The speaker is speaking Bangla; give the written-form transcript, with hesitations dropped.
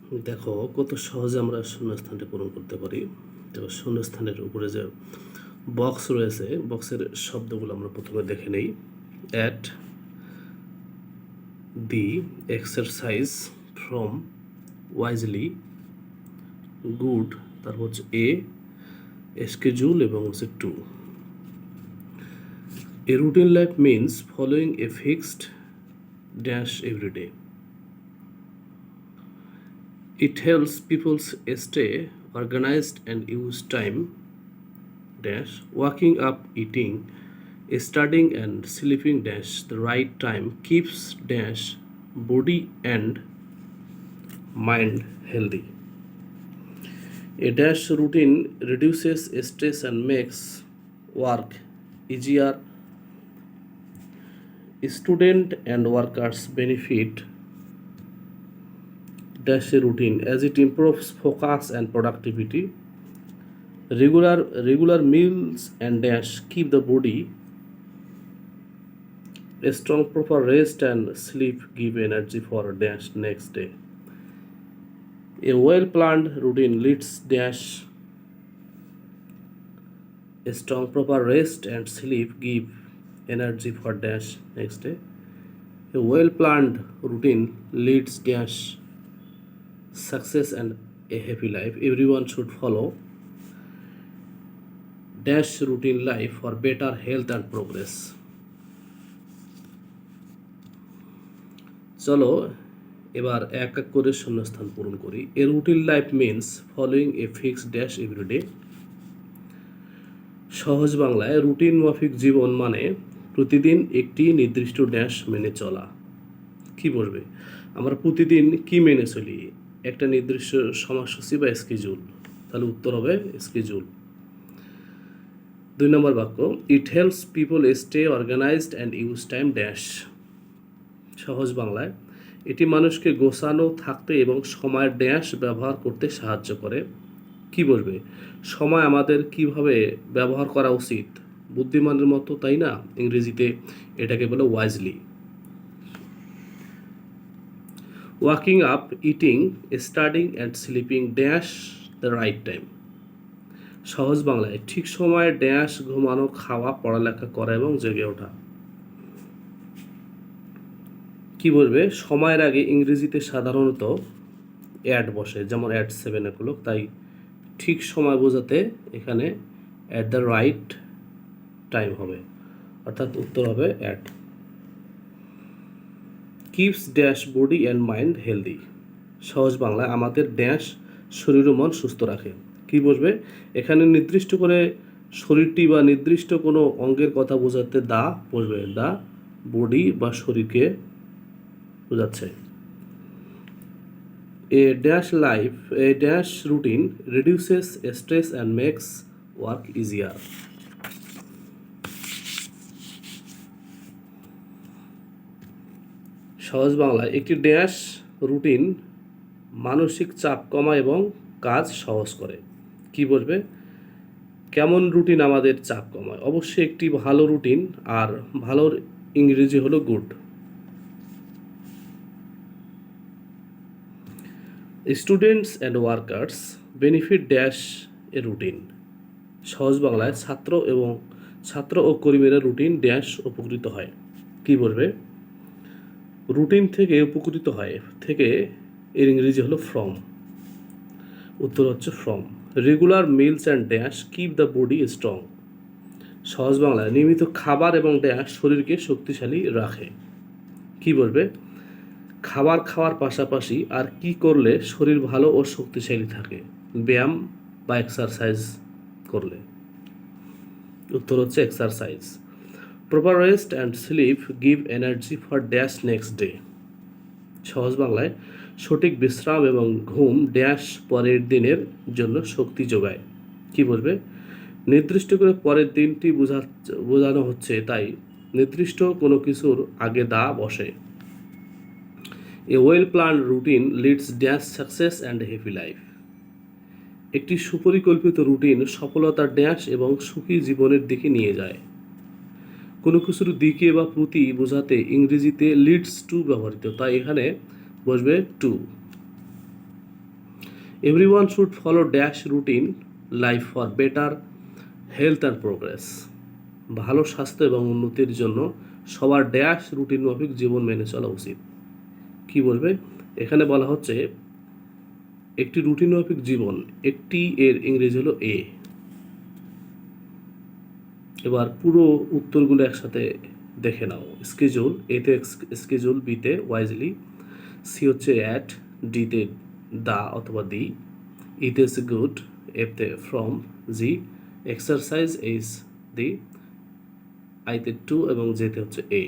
দেখো কত সহজে আমরা শূন্যস্থানটি পূরণ করতে পারি। তো শূন্যস্থানের উপরে যে বক্স রয়েছে, বক্সের শব্দগুলো আমরা প্রথমে দেখে নেই। At the exercise from wisely, good, তারপর হচ্ছে এ স্কেজুল এবং হচ্ছে two. A routine life means following a fixed dash every day. It helps people stay organized and use time dash waking up, eating, studying and sleeping dash the right time keeps dash body and mind healthy. A dash routine reduces stress and makes work easier. Student and workers benefit dash routine as it improves focus and productivity. Regular meals and dash keep the body strong. Proper rest and sleep give energy for dash next day. A well planned routine leads dash a strong. Proper rest and sleep give energy for dash next day. A well planned routine leads dash success and a happy life. Everyone should follow dash routine life for better health and progress. চলো এবার এক এক করে শূন্যস্থান পূরণ করি। A routine life means following a fixed dash everyday. সহজ বাংলায় রুটিন মাফিক জীবন মানে প্রতিদিন একটি নির্দিষ্ট ড্যাশ মেনে চলা। কি বলবে? আমরা প্রতিদিন কি মেনে চলি? একটা নির্দিষ্ট সময়সূচি বা স্কেজুল। তাহলে উত্তর হবে স্কেজুল। 2 নম্বর বাক্য, it helps people stay organised and use time dash. সহজ বাংলায় এটি মানুষকে গোছানো থাকতে এবং সময়ের ড্যাশ ব্যবহার করতে সাহায্য করে। কি বলবে? সময় আমাদের কিভাবে ব্যবহার করা উচিত? বুদ্ধিমানের মতো, তাই না? ইংরেজিতে এটাকে বলে wisely. Walking up, eating, studying and sleeping dash the right time. সহজ বাংলায় ঠিক সময়ে ড্যাশ ঘুমানো, খাওয়া, পড়ালেখা করা এবং জেগে ওঠা। কি বলবে? সময়ের আগে ইংরেজিতে সাধারণত অ্যাট বসে, যেমন অ্যাট 7 o'clock, তাই ঠিক সময় বোঝাতে এখানে অ্যাট দ্য রাইট টাইম হবে, অর্থাৎ উত্তর হবে at. Keeps dash body and mind healthy. সহজ বাংলায় আমাদের ড্যাশ শরীর ও মন সুস্থ রাখে। কি বলবে? এখানে নির্দিষ্ট করে শরীরটি বা নির্দিষ্ট কোনো অঙ্গের কথা বোঝাতে দা বসবে, দা বডি বা শরীরকে বোঝাচ্ছে। A dash life, a dash routine reduces stress and makes work easier. সহজ বাংলায় একটি ড্যাশ রুটিন মানসিক চাপ কমায় এবং কাজ সহজ করে। কি বলবে? কেমন রুটিন আমাদের চাপ কমায়? অবশ্যই একটি ভালো রুটিন, আর ভালোর ইংরেজি হলো good. Students and workers benefit dash a routine. সহজ বাংলায় ছাত্র ও কর্মীরা রুটিন ড্যাশ উপকৃত হয়। কি বলবে? রুটিন থেকে উপকৃত হয় থেকে এর ইংরেজি হলো ফ্রম। উত্তর হচ্ছে from. Regular meals and dash keep the body strong. সহজ বাংলায় নিয়মিত খাবার এবং ড্যাশ শরীরকে শক্তিশালী রাখে। কি বলবে? খাবার খাওয়ার পাশাপাশি আর কি করলে শরীর ভালো ও শক্তিশালী থাকে? ব্যায়াম বা এক্সারসাইজ করলে। উত্তর হচ্ছে exercise. Proper rest and sleep give energy for dash next day. সহজ বাংলায় সঠিক বিশ্রাম এবং ঘুম ড্যাশ পরের দিনের জন্য শক্তি যোগায়। কি বলবে? নির্দিষ্ট করে পরের দিনটি বোঝানো হচ্ছে, তাই নির্দিষ্ট কোনো কিছুর আগে দা বসে। A well plan routine leads dash success and happy life. একটি সুপরিকল্পিত রুটিন সফলতার ড্যাশ এবং সুখী জীবনের দিকে নিয়ে যায়। কোনো কিছুর দিকে বা প্রতি বোঝাতে ইংরেজিতে লিডস টু ব্যবহৃত, তাই এখানে বসবে to. Everyone should follow dash routine life for better health and progress. ভালো স্বাস্থ্য এবং উন্নতির জন্য সবার ড্যাশ রুটিন মাফিক জীবন মেনে চলা উচিত। কি বলবে? এখানে বলা হচ্ছে একটি রুটিন মাফিক জীবন, একটি এর ইংরেজি হলো এ। এবার পুরো উত্তরগুলো একসাথে দেখে নাও। স্কেজুল, এতে স্কেজুল, বিতে ওয়াইজলি, সি হচ্ছে অ্যাট, ডিতে দা অথবা দি, ইতে গুড, এতে from, G exercise, H D, আইতে টু এবং জেতে হচ্ছে এ।